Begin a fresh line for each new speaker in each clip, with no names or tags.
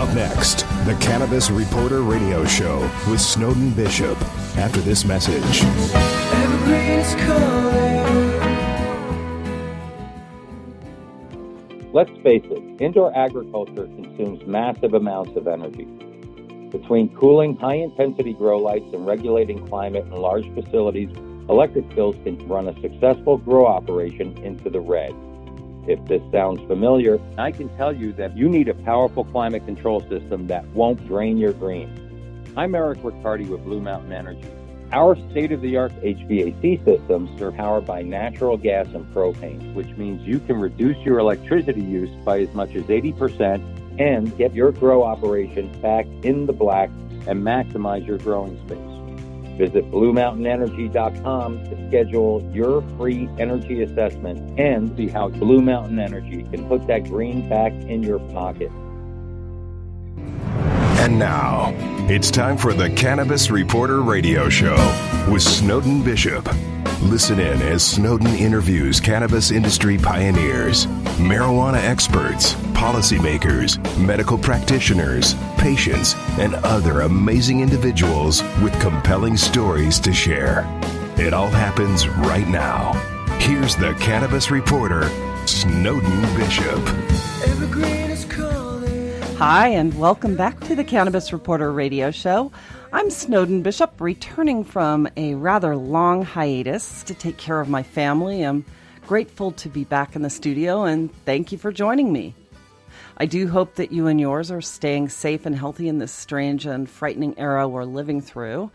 Up next, the Cannabis Reporter Radio Show with Snowden Bishop. After this message.
Evergreen's calling.
Let's face it, indoor agriculture consumes massive amounts of energy. Between cooling high-intensity grow lights and regulating climate in large facilities, electric bills can run a successful grow operation into the red. If this sounds familiar, I can tell you that you need a powerful climate control system that won't drain your greens. I'm Eric Riccardi with Blue Mountain Energy. Our state-of-the-art HVAC systems are powered by natural gas and propane, which means you can reduce your electricity use by as much as 80% and get your grow operation back in the black and maximize your growing space. Visit BlueMountainEnergy.com to schedule your free energy assessment and see how Blue Mountain Energy can put that green back in your pocket.
And now, it's time for the Cannabis Reporter Radio Show with Snowden Bishop. Listen in as Snowden interviews cannabis industry pioneers, marijuana experts, policymakers, medical practitioners, patients, and other amazing individuals with compelling stories to share. It all happens right now. Here's the Cannabis Reporter, Snowden Bishop.
Evergreen is calling.
Hi, and welcome back to the Cannabis Reporter Radio Show. I'm Snowden Bishop, returning from a rather long hiatus to take care of my family. I'm grateful to be back in the studio, and thank you for joining me. I do hope that you and yours are staying safe and healthy in this strange and frightening era we're living through.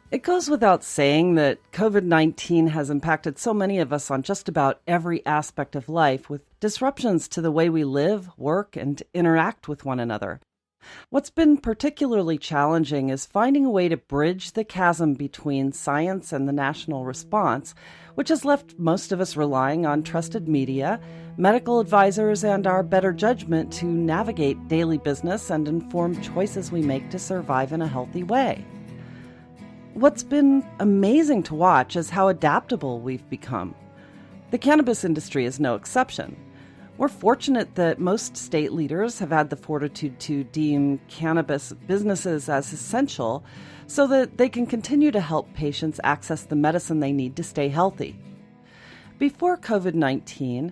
It goes without saying that COVID-19 has impacted so many of us on just about every aspect of life, with disruptions to the way we live, work, and interact with one another. What's been particularly challenging is finding a way to bridge the chasm between science and the national response, which has left most of us relying on trusted media, medical advisors, and our better judgment to navigate daily business and inform choices we make to survive in a healthy way. What's been amazing to watch is how adaptable we've become. The cannabis industry is no exception. We're fortunate that most state leaders have had the fortitude to deem cannabis businesses as essential so that they can continue to help patients access the medicine they need to stay healthy. Before COVID-19,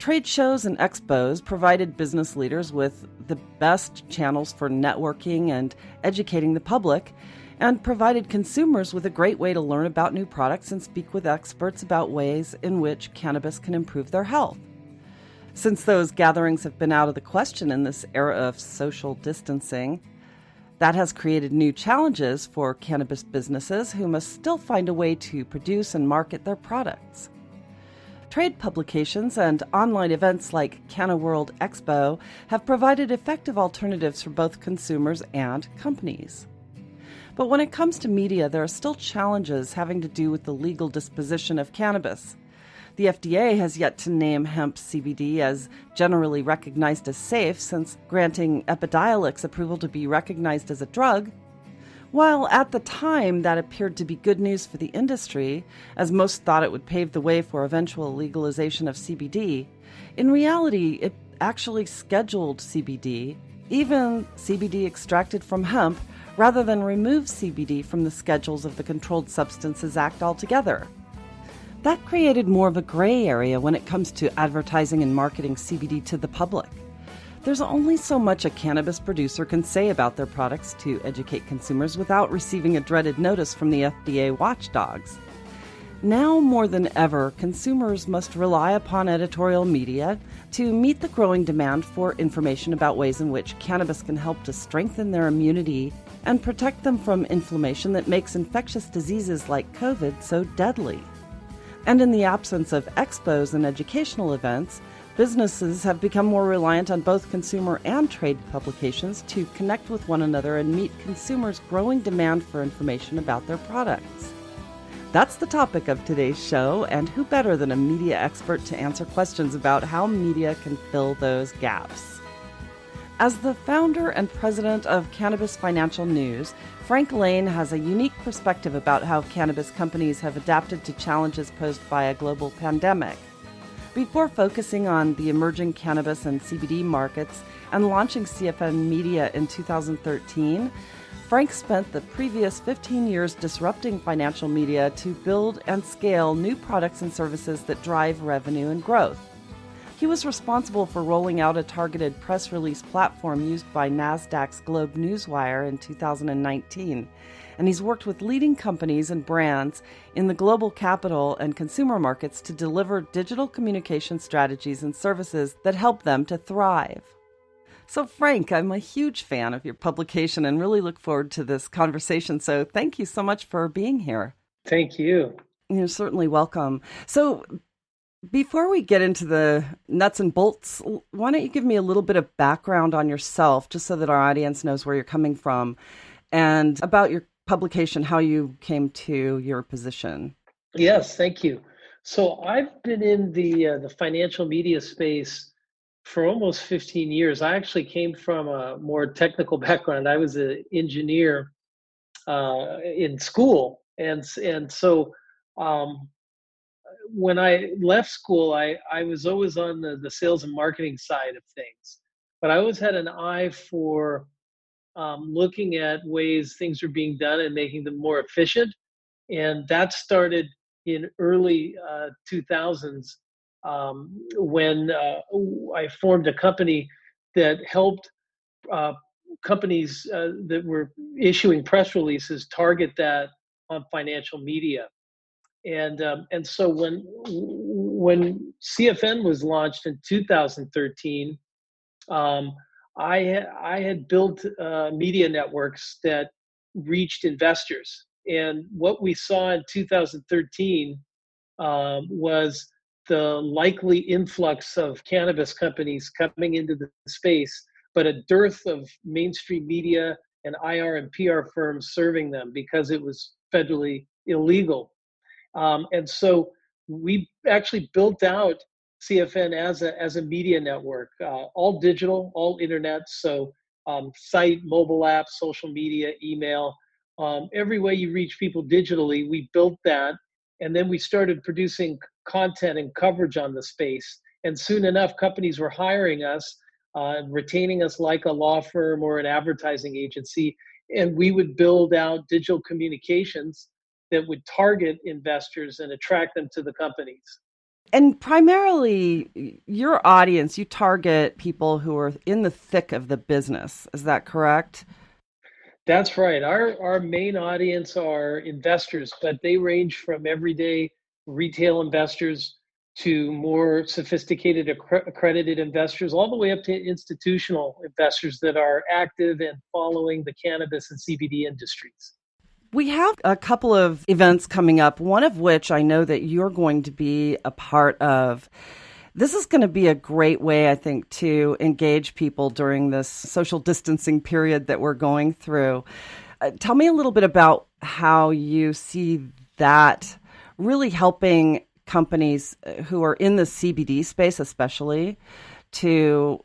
trade shows and expos provided business leaders with the best channels for networking and educating the public, and provided consumers with a great way to learn about new products and speak with experts about ways in which cannabis can improve their health. Since those gatherings have been out of the question in this era of social distancing, that has created new challenges for cannabis businesses who must still find a way to produce and market their products. Trade publications and online events like Canna World Expo have provided effective alternatives for both consumers and companies. But when it comes to media, there are still challenges having to do with the legal disposition of cannabis. The FDA has yet to name hemp CBD as generally recognized as safe, since granting Epidiolex approval to be recognized as a drug. While at the time that appeared to be good news for the industry, as most thought it would pave the way for eventual legalization of CBD, in reality it actually scheduled CBD, even CBD extracted from hemp, rather than remove CBD from the schedules of the Controlled Substances Act altogether. That created more of a gray area when it comes to advertising and marketing CBD to the public. There's only so much a cannabis producer can say about their products to educate consumers without receiving a dreaded notice from the FDA watchdogs. Now more than ever, consumers must rely upon editorial media to meet the growing demand for information about ways in which cannabis can help to strengthen their immunity and protect them from inflammation that makes infectious diseases like COVID so deadly. And in the absence of expos and educational events, businesses have become more reliant on both consumer and trade publications to connect with one another and meet consumers' growing demand for information about their products. That's the topic of today's show, and who better than a media expert to answer questions about how media can fill those gaps. As the founder and president of Cannabis Financial News, Frank Lane has a unique perspective about how cannabis companies have adapted to challenges posed by a global pandemic. before focusing on the emerging cannabis and CBD markets and launching CFN Media in 2013. Frank spent the previous 15 years disrupting financial media to build and scale new products and services that drive revenue and growth. He was responsible for rolling out a targeted press release platform used by NASDAQ's Globe Newswire in 2019. And he's worked with leading companies and brands in the global capital and consumer markets to deliver digital communication strategies and services that help them to thrive. So, Frank, I'm a huge fan of your publication and really look forward to this conversation. So thank you so much for being here.
Thank you.
You're certainly welcome. So before we get into the nuts and bolts, why don't you give me a little bit of background on yourself, just so that our audience knows where you're coming from, and about your publication, how you came to your position.
Yes, thank you. So I've been in the financial media space for almost 15 years. I actually came from a more technical background. I was an engineer in school, and so when I left school, I was always on the sales and marketing side of things, but I always had an eye for looking at ways things are being done and making them more efficient. And that started in early 2000s when I formed a company that helped companies that were issuing press releases target that on financial media. And so when CFN was launched in 2013, I had built media networks that reached investors. And what we saw in 2013 was the likely influx of cannabis companies coming into the space, but a dearth of mainstream media and IR and PR firms serving them because it was federally illegal. And so we actually built out CFN as a media network, all digital, all internet. So site, mobile apps, social media, email, every way you reach people digitally, we built that. And then we started producing content and coverage on the space. And soon enough, companies were hiring us, retaining us like a law firm or an advertising agency. And we would build out digital communications that would target investors and attract them to the companies.
And primarily, your audience, you target people who are in the thick of the business. Is that correct?
That's right. Our main audience are investors, but they range from everyday retail investors to more sophisticated accredited investors, all the way up to institutional investors that are active and following the cannabis and CBD industries.
We have a couple of events coming up, one of which I know that you're going to be a part of. This is going to be a great way, I think, to engage people during this social distancing period that we're going through. Tell me a little bit about how you see that really helping companies who are in the CBD space, especially, to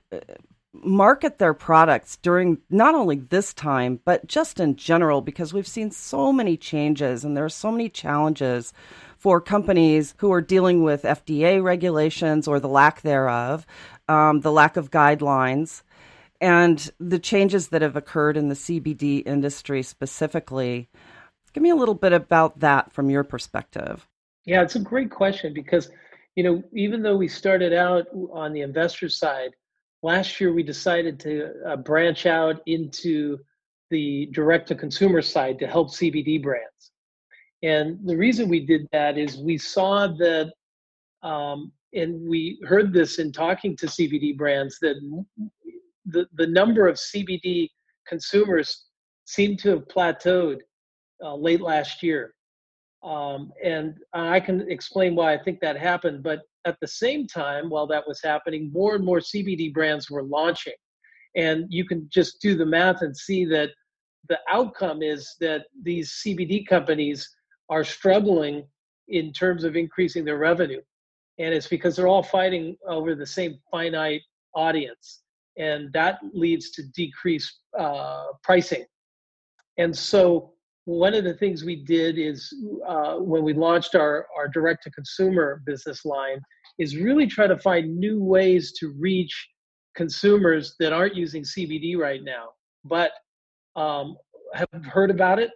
market their products during not only this time, but just in general, because we've seen so many changes and there are so many challenges for companies who are dealing with FDA regulations or the lack thereof, the lack of guidelines, and the changes that have occurred in the CBD industry specifically. Give me a little bit about that from your perspective.
Yeah, it's a great question because, even though we started out on the investor side, last year we decided to branch out into the direct-to-consumer side to help CBD brands. And the reason we did that is we saw that, and we heard this in talking to CBD brands, that the number of CBD consumers seemed to have plateaued late last year. And I can explain why I think that happened. But at the same time, while that was happening, more and more CBD brands were launching. And you can just do the math and see that the outcome is that these CBD companies are struggling in terms of increasing their revenue. And it's because they're all fighting over the same finite audience. And that leads to decreased pricing. And so one of the things we did is when we launched our direct-to-consumer business line is really try to find new ways to reach consumers that aren't using CBD right now, but um, have heard about it,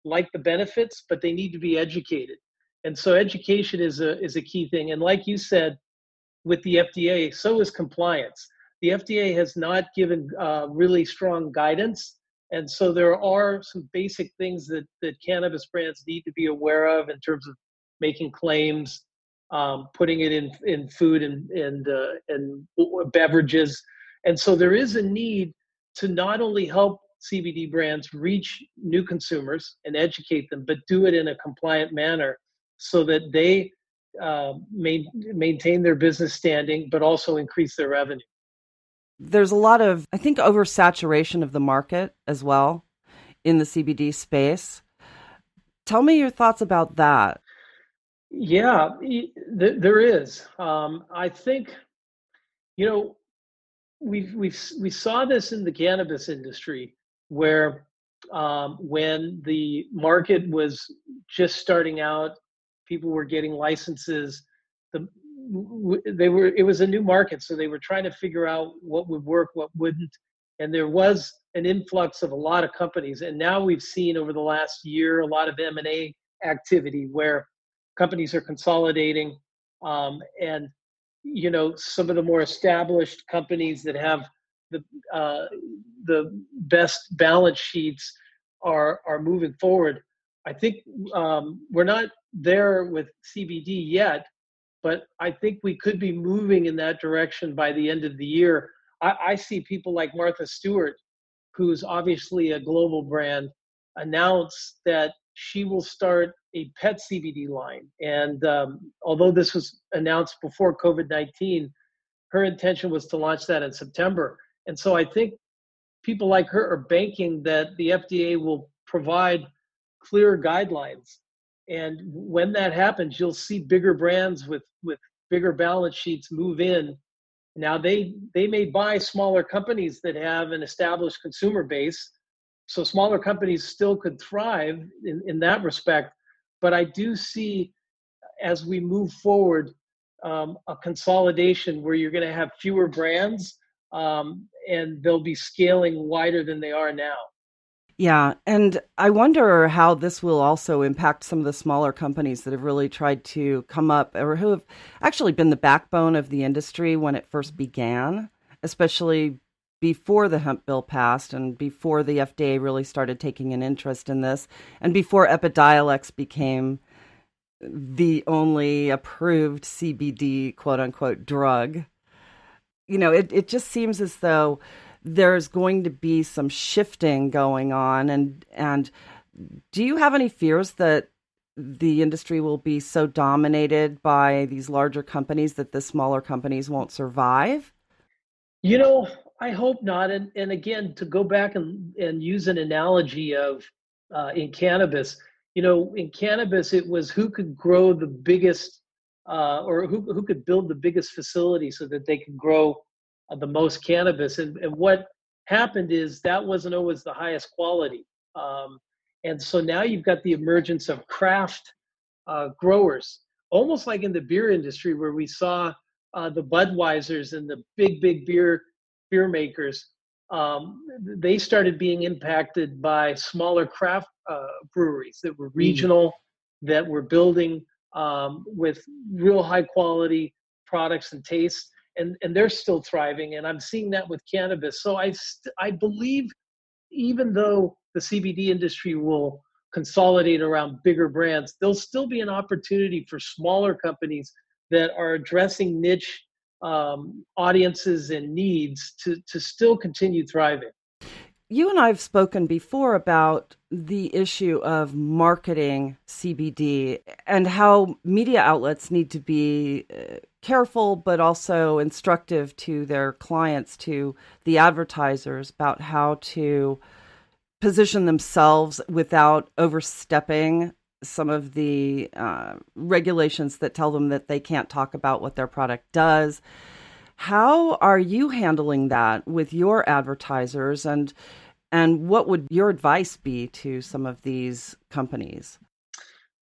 like the benefits, but they need to be educated. And so education is a key thing. And like you said, with the FDA, so is compliance. The FDA has not given really strong guidance. And so there are some basic things that cannabis brands need to be aware of in terms of making claims, putting it in food and beverages. And so there is a need to not only help CBD brands reach new consumers and educate them, but do it in a compliant manner so that they maintain their business standing, but also increase their revenue.
There's a lot of, I think, oversaturation of the market as well in the CBD space. Tell me your thoughts about that.
Yeah, there is. I think, we saw this in the cannabis industry where when the market was just starting out, people were getting licenses. It was a new market, so they were trying to figure out what would work, what wouldn't, and there was an influx of a lot of companies. And now we've seen over the last year a lot of M&A activity where companies are consolidating, and some of the more established companies that have the best balance sheets are moving forward. I think we're not there with CBD yet, but I think we could be moving in that direction by the end of the year. I see people like Martha Stewart, who's obviously a global brand, announce that she will start a pet CBD line. And although this was announced before COVID-19, her intention was to launch that in September. And so I think people like her are banking that the FDA will provide clear guidelines. And when that happens, you'll see bigger brands with bigger balance sheets move in. Now, they may buy smaller companies that have an established consumer base. So smaller companies still could thrive in that respect. But I do see, as we move forward, a consolidation where you're going to have fewer brands, and they'll be scaling wider than they are now.
Yeah, and I wonder how this will also impact some of the smaller companies that have really tried to come up or who have actually been the backbone of the industry when it first began, especially before the hemp bill passed and before the FDA really started taking an interest in this and before Epidiolex became the only approved CBD quote unquote drug. It just seems as though there's going to be some shifting going on. And do you have any fears that the industry will be so dominated by these larger companies that the smaller companies won't survive?
I hope not. And again, to go back and use an analogy of in cannabis, in cannabis, it was who could grow the biggest or who could build the biggest facility so that they could grow the most cannabis. And what happened is that wasn't always the highest quality. And so now you've got the emergence of craft growers, almost like in the beer industry where we saw the Budweisers and the big beer makers. They started being impacted by smaller craft breweries that were regional, that were building with real high quality products and tastes. And they're still thriving, and I'm seeing that with cannabis. So I believe, even though the CBD industry will consolidate around bigger brands, there'll still be an opportunity for smaller companies that are addressing niche audiences and needs to still continue thriving.
You and I have spoken before about the issue of marketing CBD and how media outlets need to be careful, but also instructive to their clients, to the advertisers, about how to position themselves without overstepping some of the regulations that tell them that they can't talk about what their product does. How are you handling that with your advertisers, and what would your advice be to some of these companies?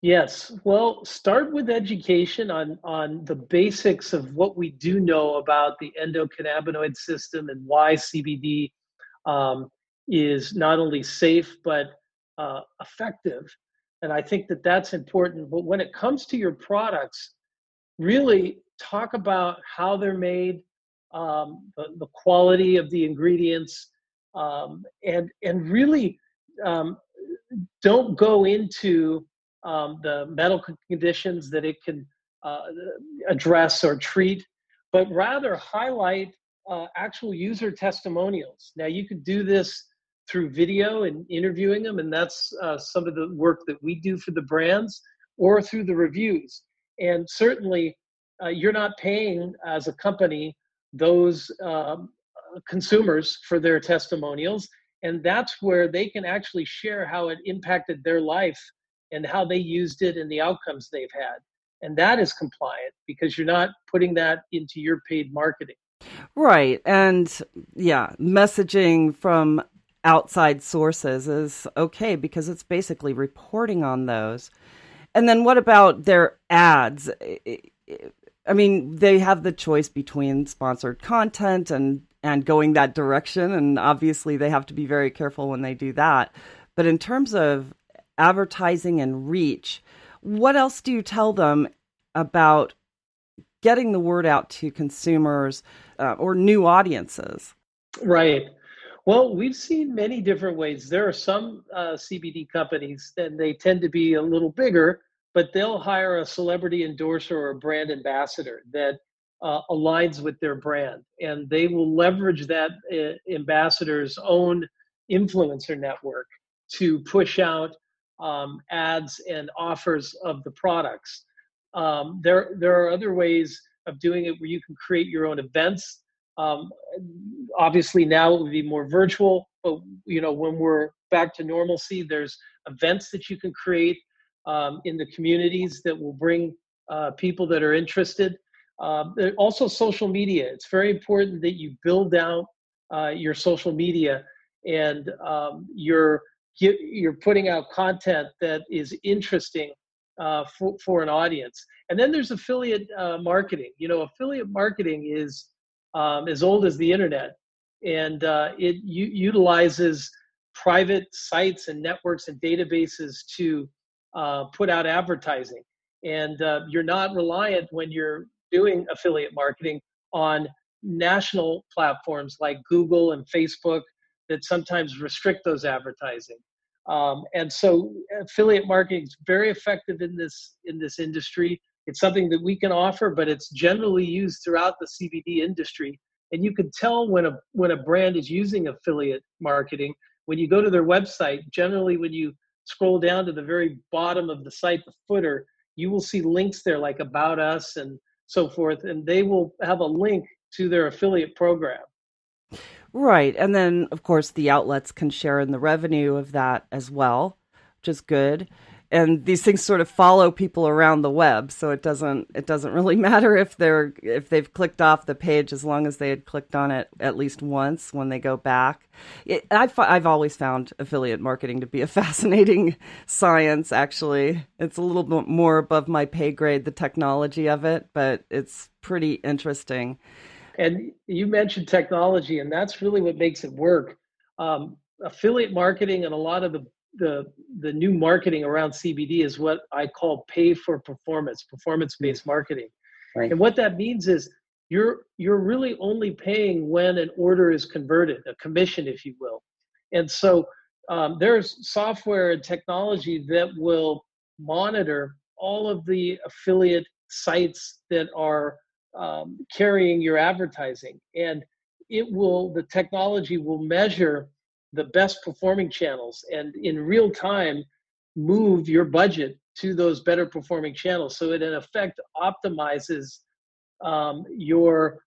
Yes. Well, start with education on the basics of what we do know about the endocannabinoid system and why CBD um, is not only safe but effective. And I think that that's important. But when it comes to your products, really talk about how they're made, the quality of the ingredients, and really um, don't go into the medical conditions that it can uh, address or treat, but rather highlight actual user testimonials. Now, you could do this through video and interviewing them, and that's some of the work that we do for the brands, or through the reviews. And certainly, you're not paying as a company those consumers for their testimonials, and that's where they can actually share how it impacted their life and how they used it and the outcomes they've had. And that is compliant because you're not putting that into your paid marketing.
Right. And yeah, messaging from outside sources is okay because it's basically reporting on those. And then what about their ads? I mean, they have the choice between sponsored content and going that direction. And obviously they have to be very careful when they do that. But in terms of advertising and reach, what else do you tell them about getting the word out to consumers or new audiences?
Right. Well, we've seen many different ways. There are some CBD companies, and they tend to be a little bigger, but they'll hire a celebrity endorser or a brand ambassador that aligns with their brand. And they will leverage that ambassador's own influencer network to push out ads and offers of the products. There are other ways of doing it where you can create your own events. Um, Obviously now it would be more virtual, but when we're back to normalcy, there's events that you can create in the communities that will bring people that are interested. Also social media. It's very important that you build out your social media, and you're putting out content that is interesting for an audience. And then there's affiliate marketing. Affiliate marketing is as old as the internet, and it utilizes private sites and networks and databases to put out advertising. And you're not reliant when you're doing affiliate marketing on national platforms like Google and Facebook that sometimes restrict those advertising. And so affiliate marketing is very effective in this industry. It's something that we can offer, but it's generally used throughout the CBD industry. And you can tell when a brand is using affiliate marketing when you go to their website. Generally, when you scroll down to the very bottom of the site, the footer, you will see links there like About Us and so forth, and they will have a link to their affiliate program.
Right. And then, of course, the outlets can share in the revenue of that as well, which is good. And these things sort of follow people around the web, so it doesn't really matter if they've clicked off the page, as long as they had clicked on it at least once when they go back. I've always found affiliate marketing to be a fascinating science. Actually, it's a little bit more above my pay grade, the technology of it, but it's pretty interesting.
And you mentioned technology, and that's really what makes it work. Affiliate marketing and a lot of the new marketing around CBD is what I call pay for performance-based marketing. Right. And what that means is you're really only paying when an order is converted, a commission, if you will. And so there's software and technology that will monitor all of the affiliate sites that are carrying your advertising, and the technology will measure the best performing channels and in real time move your budget to those better performing channels. So it in effect optimizes your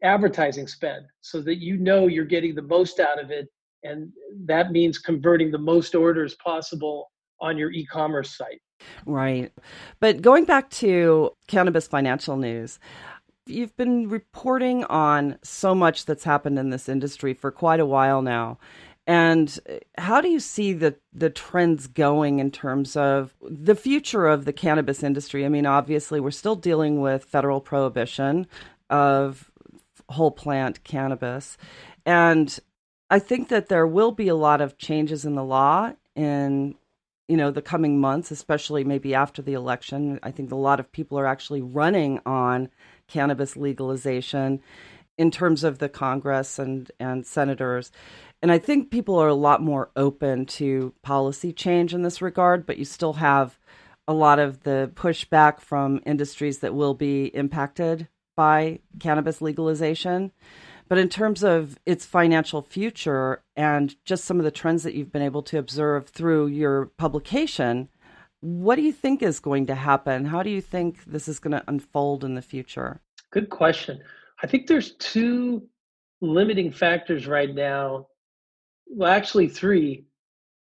advertising spend so that you're getting the most out of it. And that means converting the most orders possible on your e-commerce site.
Right. But going back to Cannabis Financial News, you've been reporting on so much that's happened in this industry for quite a while now. And how do you see the trends going in terms of the future of the cannabis industry? I mean, obviously, we're still dealing with federal prohibition of whole plant cannabis. And I think that there will be a lot of changes in the law in the coming months, especially maybe after the election. I think a lot of people are actually running on cannabis legalization in terms of the Congress and senators. And I think people are a lot more open to policy change in this regard, but you still have a lot of the pushback from industries that will be impacted by cannabis legalization. But in terms of its financial future and just some of the trends that you've been able to observe through your publication, what do you think is going to happen? How do you think this is going to unfold in the future?
Good question. I think there's two limiting factors right now. Well, actually three.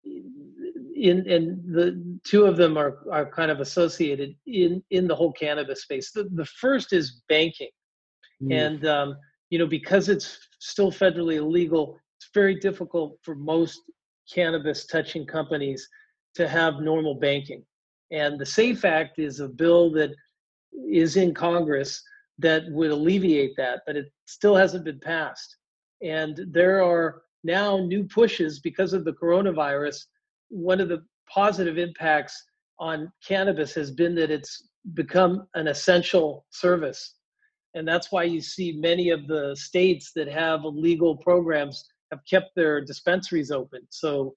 And the two of them are kind of associated in the whole cannabis space. The first is banking. And, because it's still federally illegal, it's very difficult for most cannabis touching companies to have normal banking. And the SAFE Act is a bill that is in Congress that would alleviate that, but it still hasn't been passed. And there are now new pushes because of the coronavirus. One of the positive impacts on cannabis has been that it's become an essential service. And that's why you see many of the states that have legal programs have kept their dispensaries open. So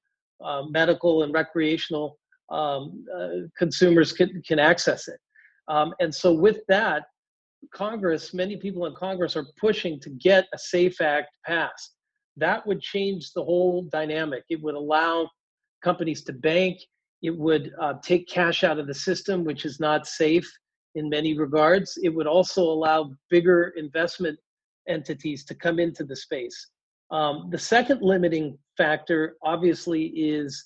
medical and recreational consumers can access it. And so with that, many people in Congress are pushing to get a SAFE Act passed. That would change the whole dynamic. It would allow companies to bank. It would take cash out of the system, which is not safe in many regards. It would also allow bigger investment entities to come into the space. The second limiting factor, obviously, is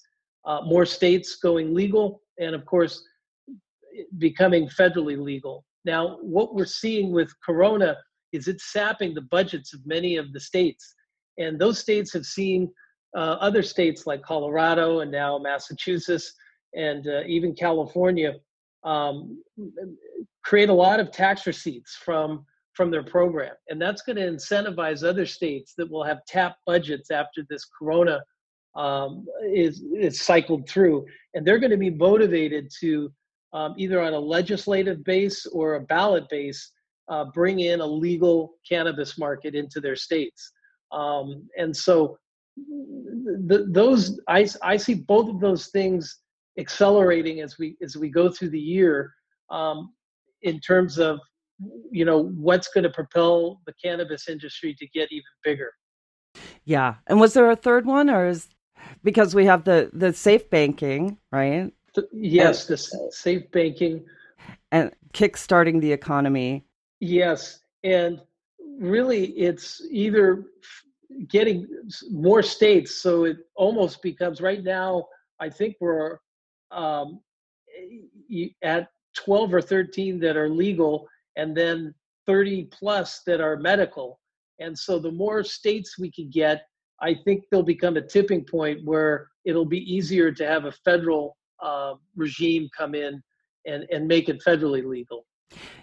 more states going legal and, of course, becoming federally legal. Now, what we're seeing with Corona is it's sapping the budgets of many of the states. And those states have seen other states like Colorado and now Massachusetts and even California create a lot of tax receipts from their program. And that's going to incentivize other states that will have tapped budgets after this Corona is cycled through. And they're going to be motivated to either on a legislative base or a ballot base, bring in a legal cannabis market into their states. And so I see both of those things accelerating as we go through the year in terms of what's going to propel the cannabis industry to get even bigger.
Yeah. And was there a third one, or because we have the safe banking, right?
Yes, the safe banking.
And kickstarting the economy.
Yes. And really it's either getting more states. So it almost becomes right now, I think we're at 12 or 13 that are legal and then 30 plus that are medical. And so the more states we can get, I think there'll become a tipping point where it'll be easier to have a federal regime come in and make it federally legal.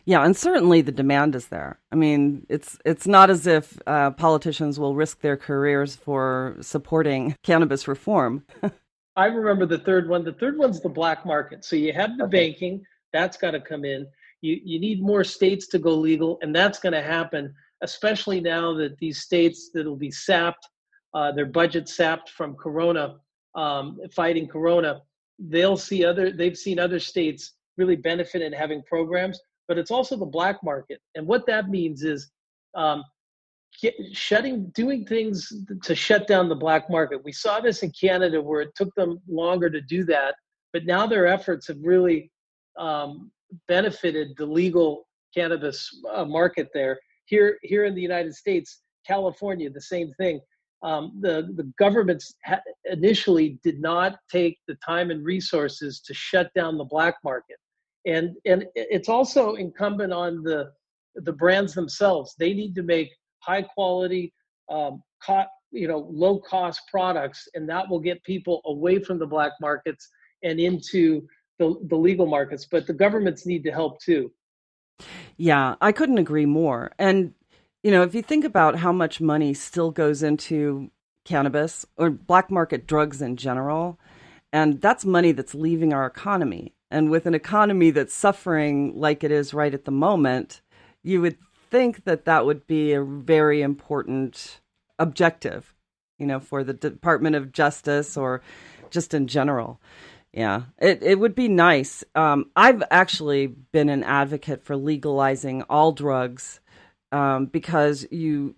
Yeah, and certainly the demand is there. I mean, it's not as if politicians will risk their careers for supporting cannabis reform.
I remember the third one. The third one's the black market. So you have the banking, that's got to come in. You need more states to go legal, and that's going to happen, especially now that these states that will be sapped, their budget sapped from Corona, fighting Corona, they've seen other states really benefit in having programs, but it's also the black market. And what that means is doing things to shut down the black market. We saw this in Canada where it took them longer to do that, but now their efforts have really benefited the legal cannabis market there. Here in the United States, California, the same thing. The governments initially did not take the time and resources to shut down the black market. And it's also incumbent on the brands themselves. They need to make high quality, low cost products, and that will get people away from the black markets and into the legal markets. But the governments need to help too.
Yeah, I couldn't agree more. And, if you think about how much money still goes into cannabis or black market drugs in general, and that's money that's leaving our economy. And with an economy that's suffering like it is right at the moment, you would think that that would be a very important objective, for the Department of Justice or just in general. Yeah, it would be nice. I've actually been an advocate for legalizing all drugs because you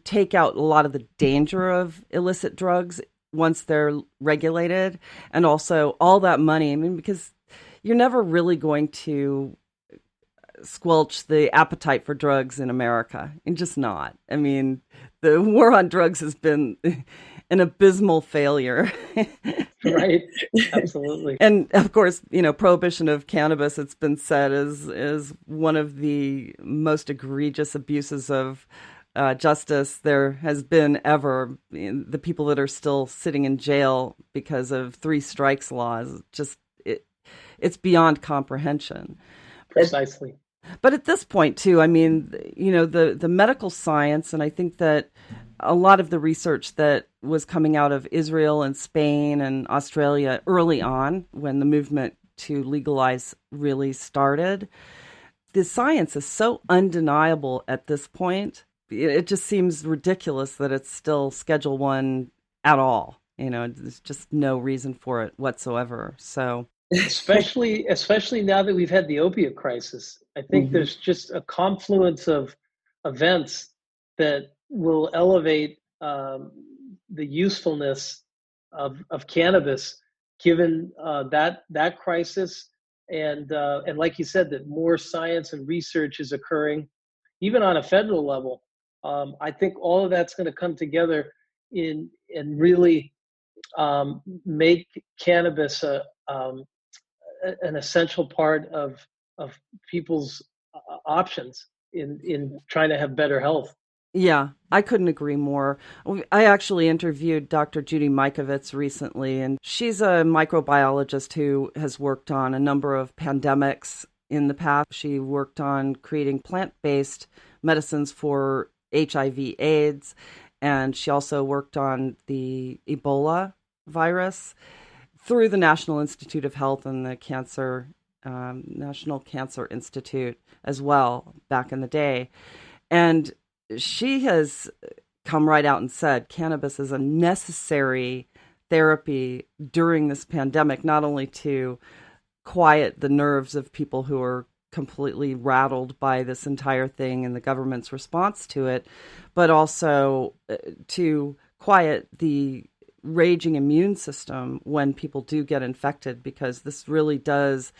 take out a lot of the danger of illicit drugs once they're regulated, and also all that money. I mean, because you're never really going to squelch the appetite for drugs in America, and just not. I mean, the war on drugs has been an abysmal failure.
Right. Absolutely.
And of course, prohibition of cannabis, it's been said, is one of the most egregious abuses of justice there has been ever. The people that are still sitting in jail because of 3 strikes laws, it's beyond comprehension.
Precisely.
But at this point, too, I mean, the medical science, and I think that a lot of the research that was coming out of Israel and Spain and Australia early on, when the movement to legalize really started, the science is so undeniable at this point. It just seems ridiculous that it's still Schedule 1 at all. There's just no reason for it whatsoever. So,
especially now that we've had the opiate crisis, I think there's just a confluence of events that will elevate the usefulness of cannabis, given that crisis, and like you said, that more science and research is occurring, even on a federal level. I think all of that's going to come together and really make cannabis an essential part of people's options in trying to have better health.
Yeah, I couldn't agree more. I actually interviewed Dr. Judy Mykovitz recently, and she's a microbiologist who has worked on a number of pandemics in the past. She worked on creating plant-based medicines for HIV/AIDS, and she also worked on the Ebola virus through the National Institute of Health and the National Cancer Institute as well back in the day. And she has come right out and said cannabis is a necessary therapy during this pandemic, not only to quiet the nerves of people who are completely rattled by this entire thing and the government's response to it, but also to quiet the raging immune system when people do get infected, because this really does,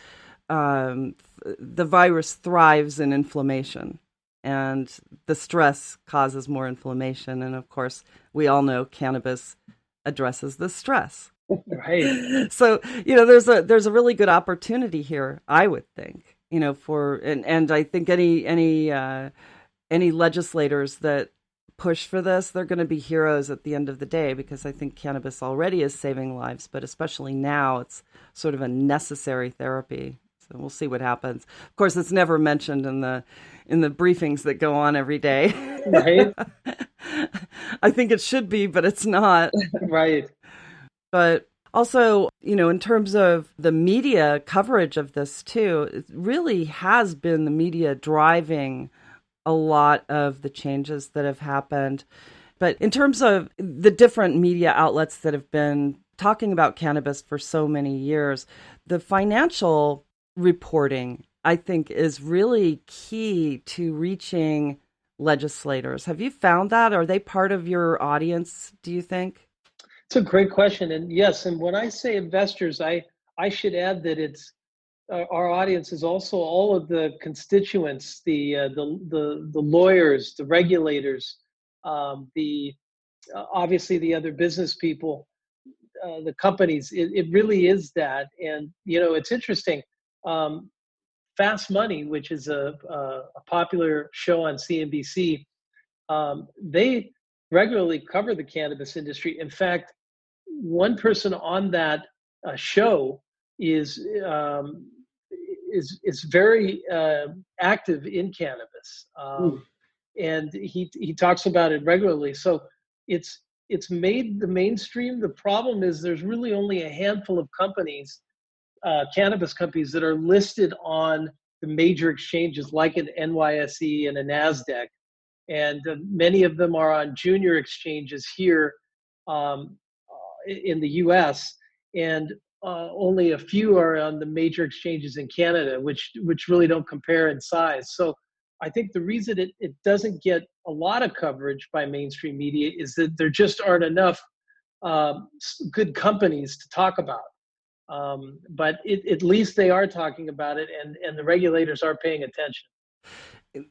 the virus thrives in inflammation. And the stress causes more inflammation. And of course, we all know cannabis addresses the stress.
Right.
So, there's a really good opportunity here, I would think, and I think any legislators that push for this, they're going to be heroes at the end of the day, because I think cannabis already is saving lives, but especially now it's sort of a necessary therapy. So we'll see what happens. Of course, it's never mentioned in the briefings that go on every day.
Right.
I think it should be, but it's not.
Right.
But also, in terms of the media coverage of this too, it really has been the media driving a lot of the changes that have happened. But in terms of the different media outlets that have been talking about cannabis for so many years, the financial reporting, I think, is really key to reaching legislators. Have you found that? Are they part of your audience, do you think?
It's a great question. And yes, and when I say investors, I should add that it's our audience is also all of the constituents, the lawyers, the regulators, obviously the other business people, the companies. It really is that. And it's interesting. Fast Money, which is a popular show on CNBC, they regularly cover the cannabis industry. In fact, one person on that show is very active in cannabis, and he talks about it regularly. So it's made the mainstream. The problem is there's really only a handful of companies, cannabis companies, that are listed on the major exchanges like an NYSE and a NASDAQ. And many of them are on junior exchanges here in the US, and only a few are on the major exchanges in Canada, which really don't compare in size. So I think the reason it doesn't get a lot of coverage by mainstream media is that there just aren't enough good companies to talk about. But at least they are talking about it, and the regulators are paying attention.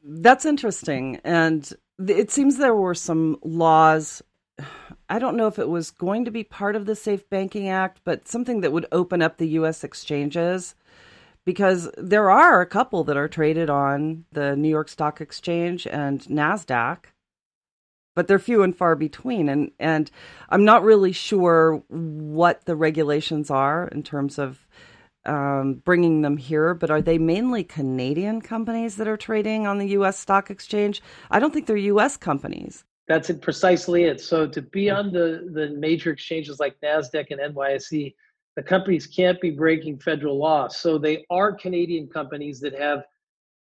That's interesting. And it seems there were some laws. I don't know if it was going to be part of the Safe Banking Act, but something that would open up the U.S. exchanges, because there are a couple that are traded on the New York Stock Exchange and NASDAQ, but they're few and far between. And I'm not really sure what the regulations are in terms of bringing them here, but are they mainly Canadian companies that are trading on the U.S. Stock Exchange? I don't think they're U.S. companies.
That's precisely it. So to be on the major exchanges like NASDAQ and NYSE, the companies can't be breaking federal law. So they are Canadian companies that have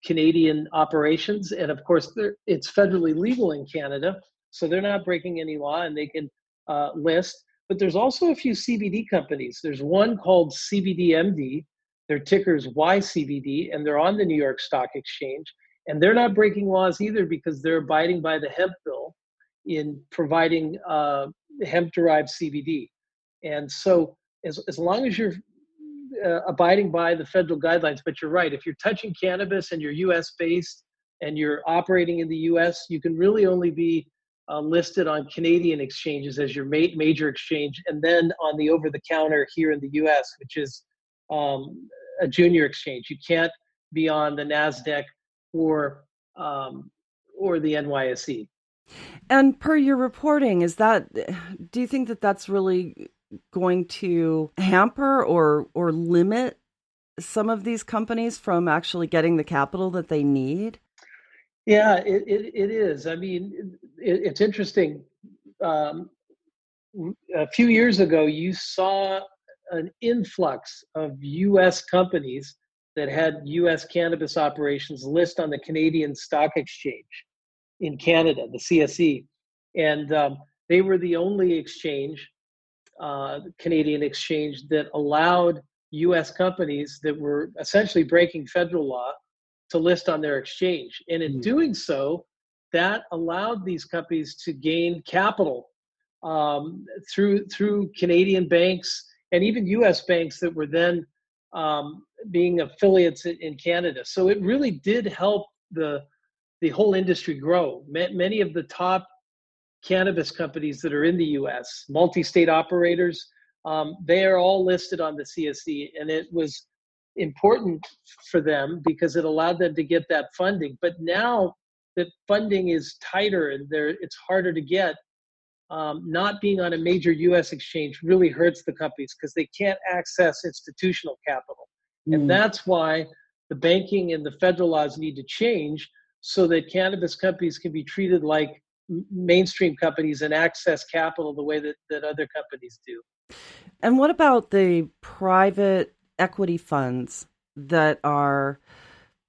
Canadian operations. And of course, it's federally legal in Canada. So they're not breaking any law, and they can list. But there's also a few CBD companies. There's one called CBDMD. Their ticker is YCBD, and they're on the New York Stock Exchange. And they're not breaking laws either, because they're abiding by the hemp bill in providing hemp-derived CBD. And so as long as you're abiding by the federal guidelines, but you're right, if you're touching cannabis and you're US-based and you're operating in the US, you can really only be listed on Canadian exchanges as your major exchange, and then on the over-the-counter here in the US, which is a junior exchange. You can't be on the NASDAQ or the NYSE.
And per your reporting, do you think that that's really going to hamper or limit some of these companies from actually getting the capital that they need?
Yeah, it is. I mean, it's interesting. A few years ago, you saw an influx of U.S. companies that had U.S. cannabis operations list on the Canadian Stock Exchange in Canada, the CSE. And they were the only exchange, Canadian exchange, that allowed U.S. companies that were essentially breaking federal law to list on their exchange. And in doing so, that allowed these companies to gain capital through Canadian banks and even U.S. banks that were then being affiliates in Canada. So it really did help the whole industry grow. Many of the top cannabis companies that are in the U.S., multi-state operators, they are all listed on the CSE, and it was important for them because it allowed them to get that funding. But now that funding is tighter and it's harder to get, not being on a major U.S. exchange really hurts the companies because they can't access institutional capital. And that's why the banking and the federal laws need to change so that cannabis companies can be treated like mainstream companies and access capital the way that other companies do.
And what about the private equity funds that are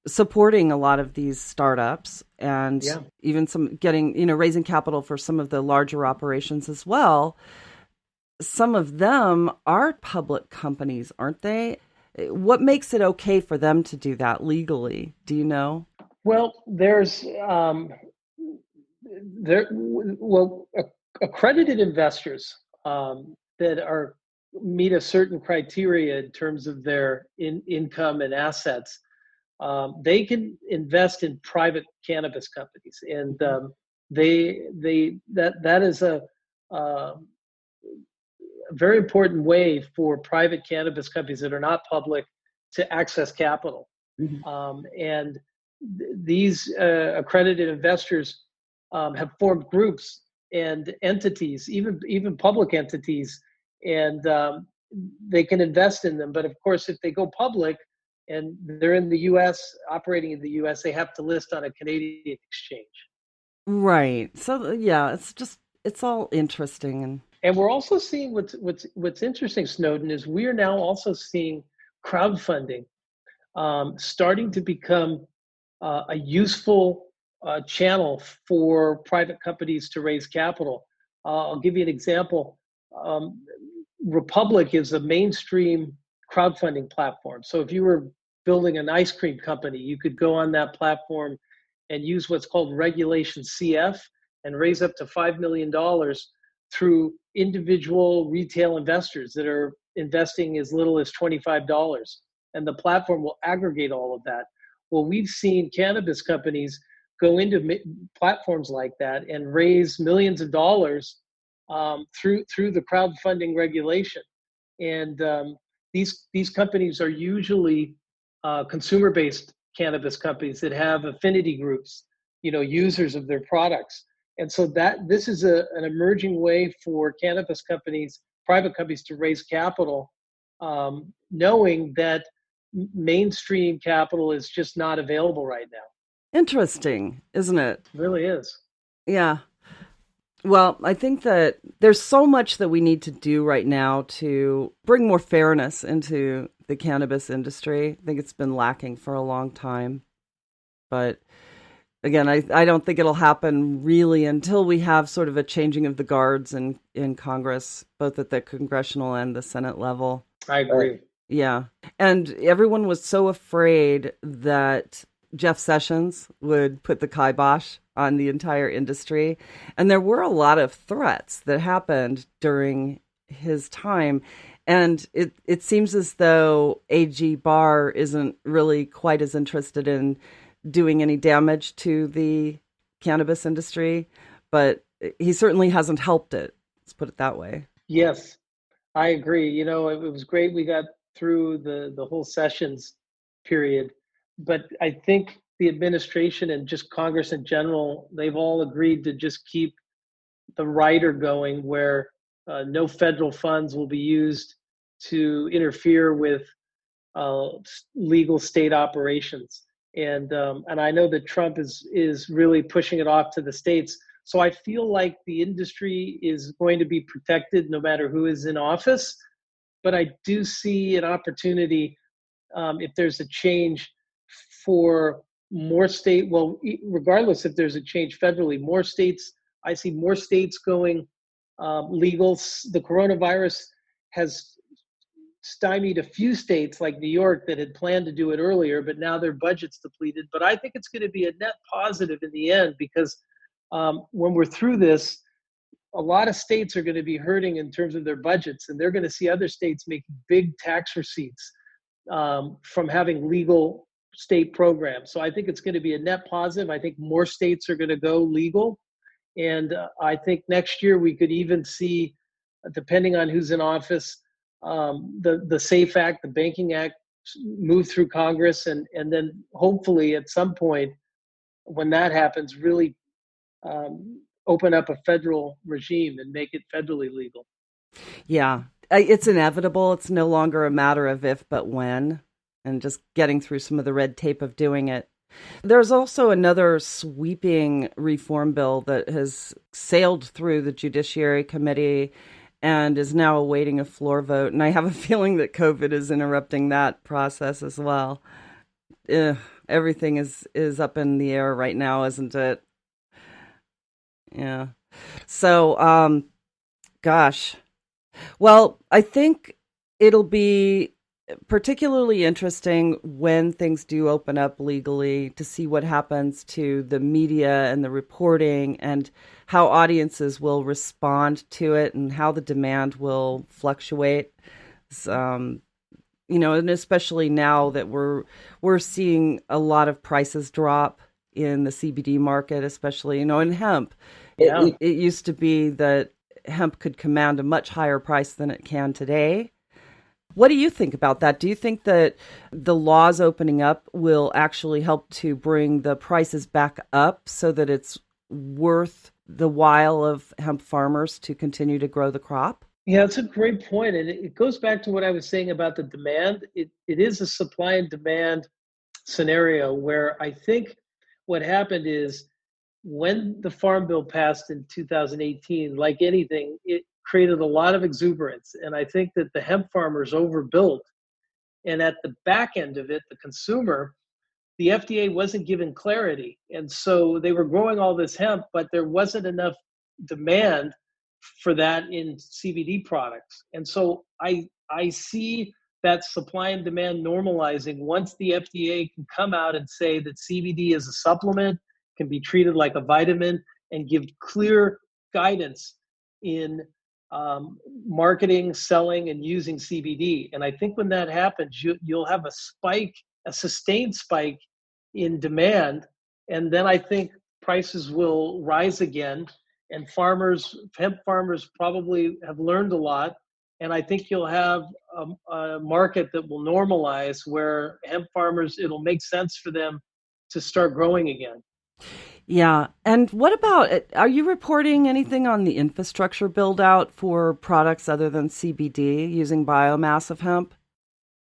supporting a lot of these startups and even some raising capital for some of the larger operations as well? Some of them are public companies, aren't they? What makes it okay for them to do that legally? Do you know?
Well, there's accredited investors that meet a certain criteria in terms of their income and assets. They can invest in private cannabis companies, and that is a very important way for private cannabis companies that are not public to access capital. And these accredited investors have formed groups and entities, even public entities, and they can invest in them. But of course, if they go public and they're in the U.S., operating in the U.S., they have to list on a Canadian exchange.
Right. So yeah, it's all interesting.
And we're also seeing what's interesting, Snowden, is we are now also seeing crowdfunding starting to become a useful channel for private companies to raise capital. I'll give you an example. Republic is a mainstream crowdfunding platform. So if you were building an ice cream company, you could go on that platform and use what's called Regulation CF and raise up to $5 million through individual retail investors that are investing as little as $25. And the platform will aggregate all of that. Well, we've seen cannabis companies go into platforms like that and raise millions of dollars through the crowdfunding regulation. And these companies are usually consumer-based cannabis companies that have affinity groups, users of their products. And so this is an emerging way for cannabis companies, private companies, to raise capital, knowing that mainstream capital is just not available right now.
Interesting, isn't it?
It really is.
Yeah. Well, I think that there's so much that we need to do right now to bring more fairness into the cannabis industry. I think it's been lacking for a long time. But again, I don't think it'll happen really until we have sort of a changing of the guards in Congress, both at the congressional and the Senate level.
I agree.
Yeah. And everyone was so afraid that Jeff Sessions would put the kibosh on the entire industry. And there were a lot of threats that happened during his time. And it seems as though AG Barr isn't really quite as interested in doing any damage to the cannabis industry, but he certainly hasn't helped it. Let's put it that way.
Yes, I agree. It was great we got through the whole Sessions period, but I think the administration and just Congress in general, they've all agreed to just keep the rider going where no federal funds will be used to interfere with legal state operations. And I know that Trump is really pushing it off to the states. So I feel like the industry is going to be protected no matter who is in office. But I do see an opportunity if there's a change for more regardless if there's a change federally, more states, I see more states going legal. The coronavirus has stymied a few states like New York that had planned to do it earlier, but now their budget's depleted. But I think it's going to be a net positive in the end because when we're through this, a lot of states are going to be hurting in terms of their budgets, and they're going to see other states making big tax receipts from having legal state programs. So I think it's going to be a net positive. I think more states are going to go legal. And I think next year we could even see, depending on who's in office, the SAFE Act, the Banking Act, move through Congress, and then hopefully at some point when that happens, really open up a federal regime and make it federally legal.
Yeah, it's inevitable. It's no longer a matter of if, but when, and just getting through some of the red tape of doing it. There's also another sweeping reform bill that has sailed through the Judiciary Committee and is now awaiting a floor vote. And I have a feeling that COVID is interrupting that process as well. Everything is up in the air right now, isn't it? Yeah. So, gosh. Well, I think it'll be particularly interesting when things do open up legally to see what happens to the media and the reporting and how audiences will respond to it and how the demand will fluctuate. And especially now that we're seeing a lot of prices drop in the CBD market, especially, in hemp.
Yeah.
It used to be that hemp could command a much higher price than it can today. What do you think about that? Do you think that the laws opening up will actually help to bring the prices back up so that it's worth the while of hemp farmers to continue to grow the crop?
Yeah, it's a great point. And it goes back to what I was saying about the demand. It is a supply and demand scenario where I think what happened is when the Farm Bill passed in 2018, like anything, it created a lot of exuberance. And I think that the hemp farmers overbuilt. And at the back end of it, the consumer, the FDA wasn't given clarity. And so they were growing all this hemp, but there wasn't enough demand for that in CBD products. And so I see that supply and demand normalizing once the FDA can come out and say that CBD is a supplement, can be treated like a vitamin, and give clear guidance in marketing, selling, and using CBD. And I think when that happens, you'll have a spike, a sustained spike in demand. And then I think prices will rise again. And hemp farmers probably have learned a lot. And I think you'll have a market that will normalize where hemp farmers, it'll make sense for them to start growing again.
Yeah. And what about, are you reporting anything on the infrastructure build out for products other than CBD using biomass of hemp?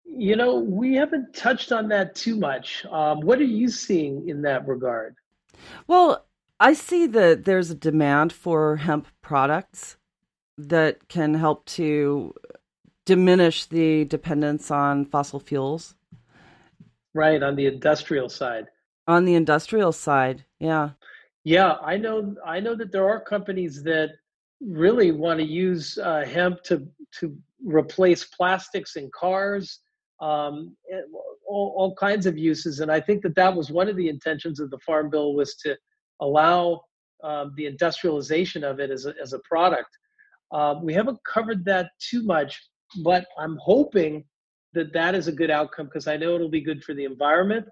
We haven't touched on that too much. What are you seeing in that regard?
Well, I see that there's a demand for hemp products that can help to diminish the dependence on fossil fuels.
Right, on the industrial side.
On the industrial side, yeah.
Yeah, I know that there are companies that really want to use hemp to replace plastics in cars, all kinds of uses. And I think that was one of the intentions of the Farm Bill, was to allow the industrialization of it as a product. We haven't covered that too much, but I'm hoping that is a good outcome, because I know it'll be good for the environment,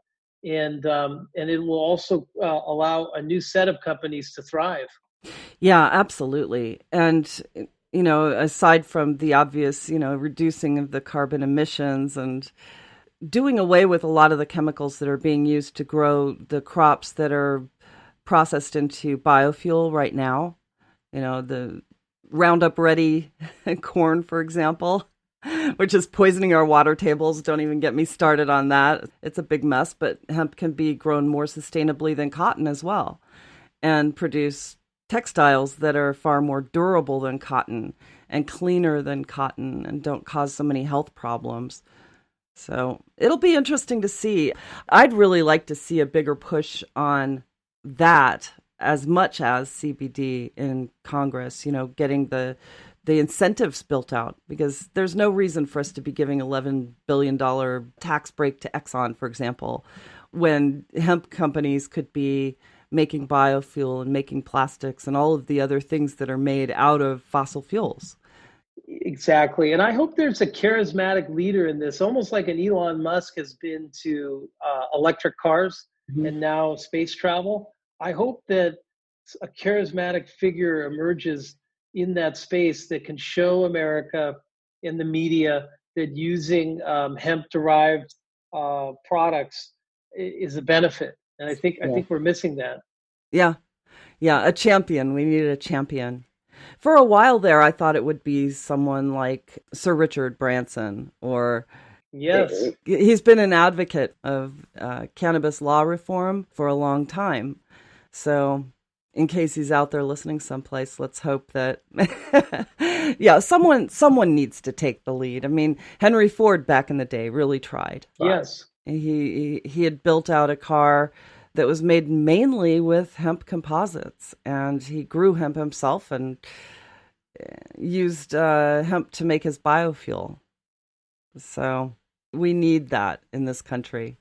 and it will also allow a new set of companies to thrive.
Yeah, absolutely. And aside from the obvious, reducing of the carbon emissions and doing away with a lot of the chemicals that are being used to grow the crops that are processed into biofuel right now, the Roundup Ready corn, for example, which is poisoning our water tables. Don't even get me started on that. It's a big mess, but hemp can be grown more sustainably than cotton as well, and produce textiles that are far more durable than cotton and cleaner than cotton and don't cause so many health problems. So it'll be interesting to see. I'd really like to see a bigger push on that as much as CBD in Congress, getting the incentives built out, because there's no reason for us to be giving $11 billion tax break to Exxon, for example, when hemp companies could be making biofuel and making plastics and all of the other things that are made out of fossil fuels.
Exactly. And I hope there's a charismatic leader in this, almost like an Elon Musk has been to electric cars and now space travel. I hope that a charismatic figure emerges in that space that can show America in the media that using hemp-derived products is a benefit. And I think we're missing that.
Yeah. A champion. We needed a champion. For a while there, I thought it would be someone like Sir Richard Branson, or
yes,
he's been an advocate of cannabis law reform for a long time. So in case he's out there listening someplace, let's hope that, someone needs to take the lead. I mean, Henry Ford back in the day really tried.
Yes.
He had built out a car that was made mainly with hemp composites, and he grew hemp himself and used hemp to make his biofuel. So we need that in this country.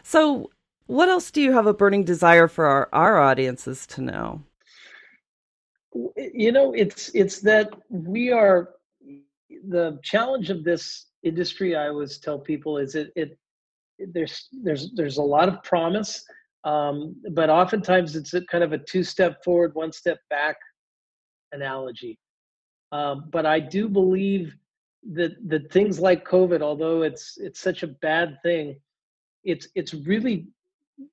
So what else do you have a burning desire for our audiences to know?
It's that we are, the challenge of this industry, I always tell people, is there's a lot of promise, but oftentimes it's a kind of a two-step forward, one step back analogy. But I do believe that things like COVID, although it's such a bad thing, it's really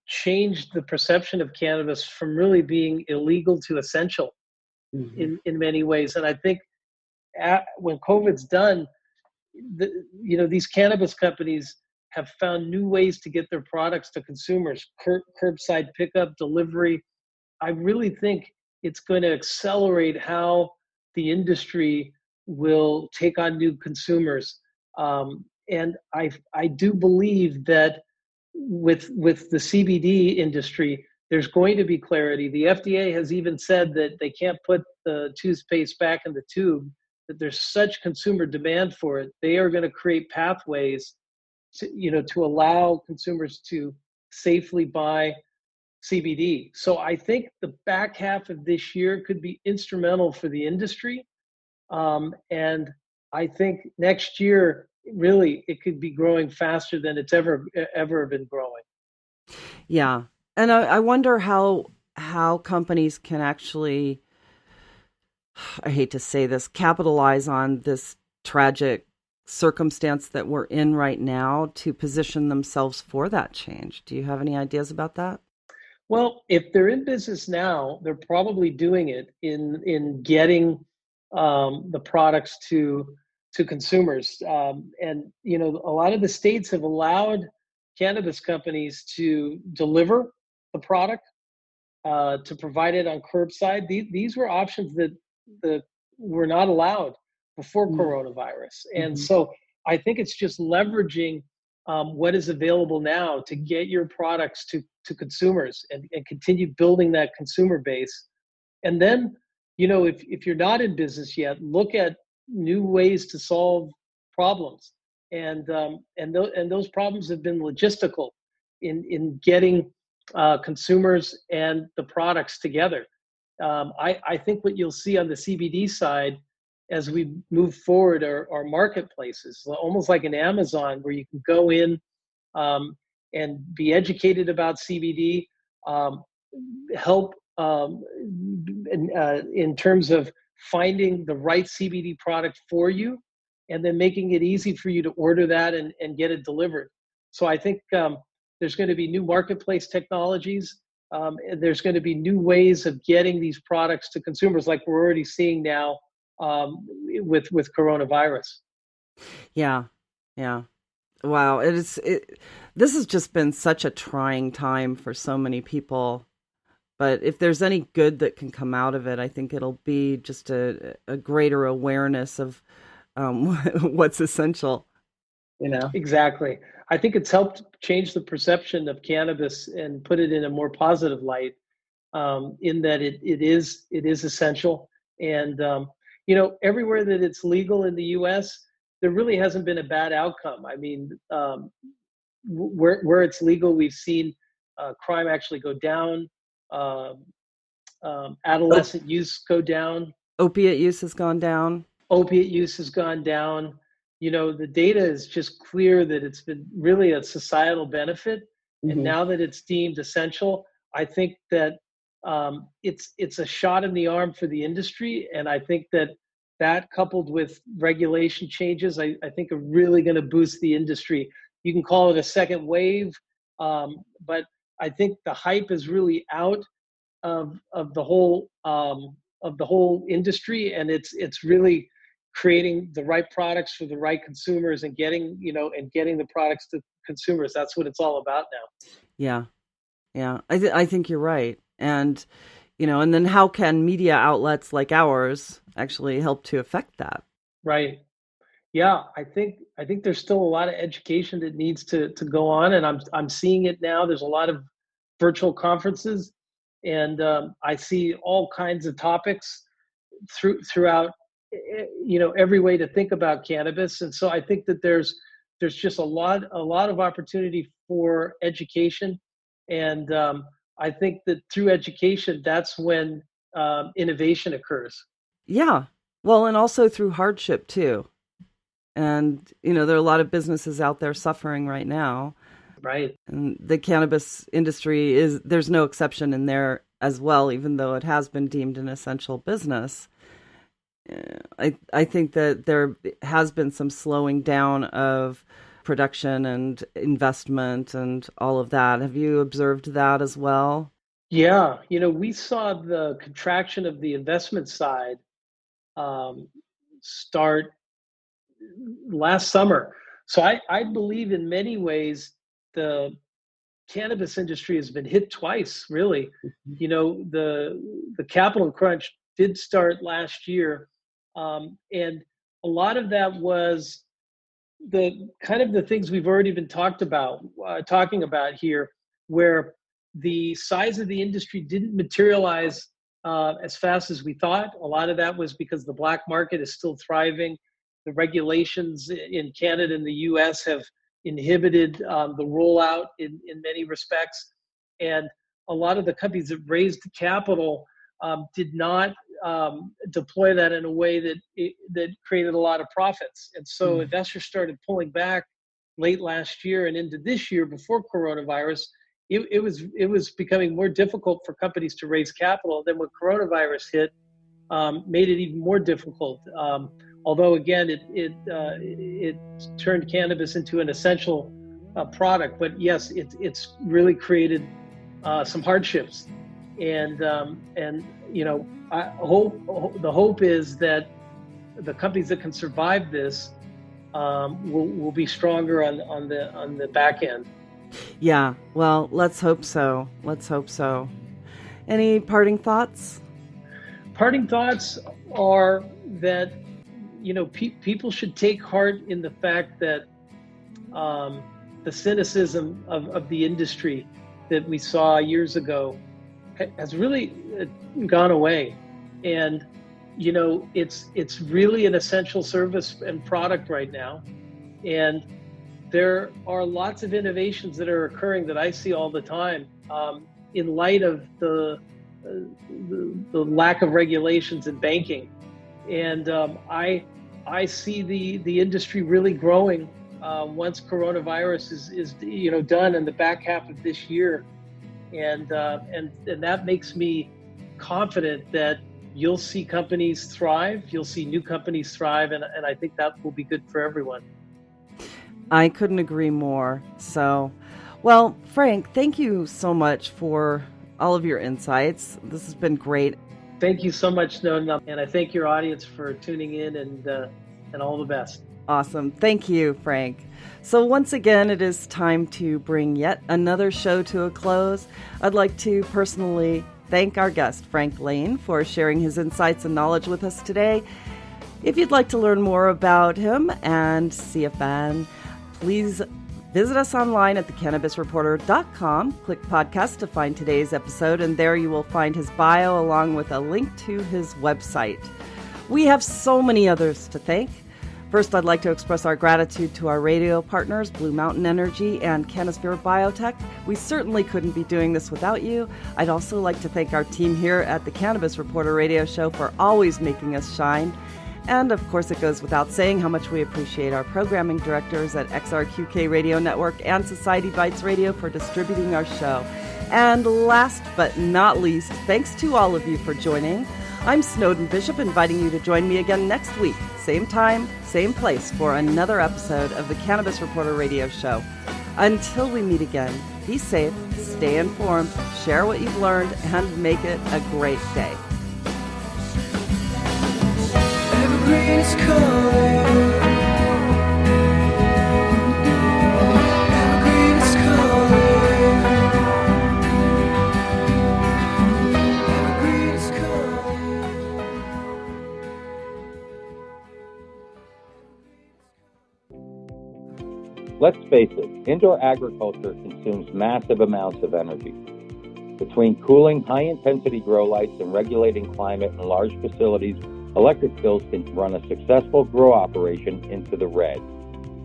changed the perception of cannabis from really being illegal to essential in many ways. And I think when COVID's done, these cannabis companies have found new ways to get their products to consumers, curbside pickup, delivery. I really think it's going to accelerate how the industry will take on new consumers. And I do believe that with the CBD industry, there's going to be clarity. The FDA has even said that they can't put the toothpaste back in the tube, that there's such consumer demand for it. They are going to create pathways to allow consumers to safely buy CBD. So I think the back half of this year could be instrumental for the industry. And I think next year, really, it could be growing faster than it's ever been growing.
Yeah. And I wonder how companies can actually, I hate to say this, capitalize on this tragic circumstance that we're in right now to position themselves for that change. Do you have any ideas about that?
Well, if they're in business now, they're probably doing it in getting the products to consumers. And a lot of the states have allowed cannabis companies to deliver the product, to provide it on curbside. These were options that were not allowed before coronavirus. And so I think it's just leveraging what is available now to get your products to consumers and continue building that consumer base. And then, if you're not in business yet, look at new ways to solve problems. And those problems have been logistical in getting consumers and the products together. I think what you'll see on the CBD side as we move forward are marketplaces, almost like an Amazon, where you can go in and be educated about CBD, help in terms of finding the right CBD product for you, and then making it easy for you to order that and get it delivered. So I think there's going to be new marketplace technologies. And there's going to be new ways of getting these products to consumers, like we're already seeing now with coronavirus.
Yeah. Wow. This has just been such a trying time for so many people. But if there's any good that can come out of it, I think it'll be just a greater awareness of what's essential.
Exactly. I think it's helped change the perception of cannabis and put it in a more positive light, in that it is essential. And everywhere that it's legal in the U.S., there really hasn't been a bad outcome. I mean, where it's legal, we've seen crime actually go down, adolescent use go down.
Opiate use has gone down. The data is just clear that it's been really a societal benefit. And now that it's deemed essential, I think that it's a shot in the arm for the industry. And I think that coupled with regulation changes, I think are really going to boost the industry. You can call it a second wave, but I think the hype is really out of the whole industry, and it's really creating the right products for the right consumers and getting the products to consumers. That's what it's all about now. Yeah. I think you're right. And, and then how can media outlets like ours actually help to affect that?
Right. Yeah. I think there's still a lot of education that needs to go on, and I'm seeing it now. There's a lot of virtual conferences, and I see all kinds of topics throughout every way to think about cannabis. And so I think that there's just a lot of opportunity for education. And I think that through education, that's when innovation occurs.
Yeah. Well, and also through hardship too. And, there are a lot of businesses out there suffering right now.
Right.
And the cannabis industry there's no exception in there as well, even though it has been deemed an essential business. I think that there has been some slowing down of production and investment and all of that. Have you observed that as well?
Yeah, we saw the contraction of the investment side start last summer. So I believe in many ways the cannabis industry has been hit twice, really. The capital crunch did start last year, and a lot of that was the kind of the things we've already been talking about here, where the size of the industry didn't materialize as fast as we thought. A lot of that was because the black market is still thriving. The regulations in Canada and the US have inhibited the rollout in many respects. And a lot of the companies that raised capital did not deploy that in a way that created a lot of profits. And so investors started pulling back late last year and into this year before coronavirus. It was becoming more difficult for companies to raise capital. Then when coronavirus hit, made it even more difficult. Although again, it turned cannabis into an essential product. But yes, it's really created some hardships. And the hope is that the companies that can survive this will be stronger on the back end.
Yeah, well, let's hope so. Let's hope so. Any parting thoughts?
Parting thoughts are that people should take heart in the fact that the cynicism of the industry that we saw years ago has really gone away. And it's really an essential service and product right now. And there are lots of innovations that are occurring that I see all the time in light of the lack of regulations in banking. And I see the industry really growing once coronavirus is done in the back half of this year. And that makes me confident that you'll see companies thrive, you'll see new companies thrive, and I think that will be good for everyone.
I couldn't agree more. So, well, Frank, thank you so much for all of your insights. This has been great.
Thank you so much, Snowden, and I thank your audience for tuning in, and all the best.
Awesome. Thank you, Frank. So once again, it is time to bring yet another show to a close. I'd like to personally thank our guest, Frank Lane, for sharing his insights and knowledge with us today. If you'd like to learn more about him and see a fan, please visit us online at thecannabisreporter.com. Click podcast to find today's episode, and there you will find his bio along with a link to his website. We have so many others to thank. First, I'd like to express our gratitude to our radio partners, Blue Mountain Energy and Canosphere Biotech. We certainly couldn't be doing this without you. I'd also like to thank our team here at the Cannabis Reporter Radio Show for always making us shine. And of course, it goes without saying how much we appreciate our programming directors at XRQK Radio Network and Society Bites Radio for distributing our show. And last but not least, thanks to all of you for joining. I'm Snowden Bishop, inviting you to join me again next week, same time, same place, for another episode of the Cannabis Reporter Radio Show. Until we meet again, be safe, stay informed, share what you've learned, and make it a great day.
Evergreen is calling. Evergreen is calling. Evergreen is
calling. Let's face it, indoor agriculture consumes massive amounts of energy. Between cooling high-intensity grow lights and regulating climate in large facilities, electric bills can run a successful grow operation into the red.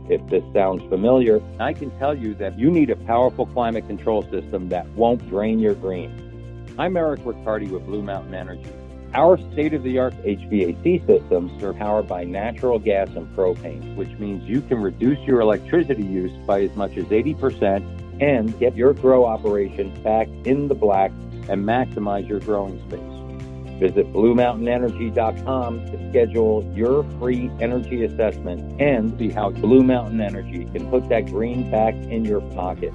If this sounds familiar, I can tell you that you need a powerful climate control system that won't drain your green. I'm Eric Riccardi with Blue Mountain Energy. Our state-of-the-art HVAC systems are powered by natural gas and propane, which means you can reduce your electricity use by as much as 80% and get your grow operation back in the black and maximize your growing space. Visit BlueMountainEnergy.com to schedule your free energy assessment and see how Blue Mountain Energy can put that green back in your pocket.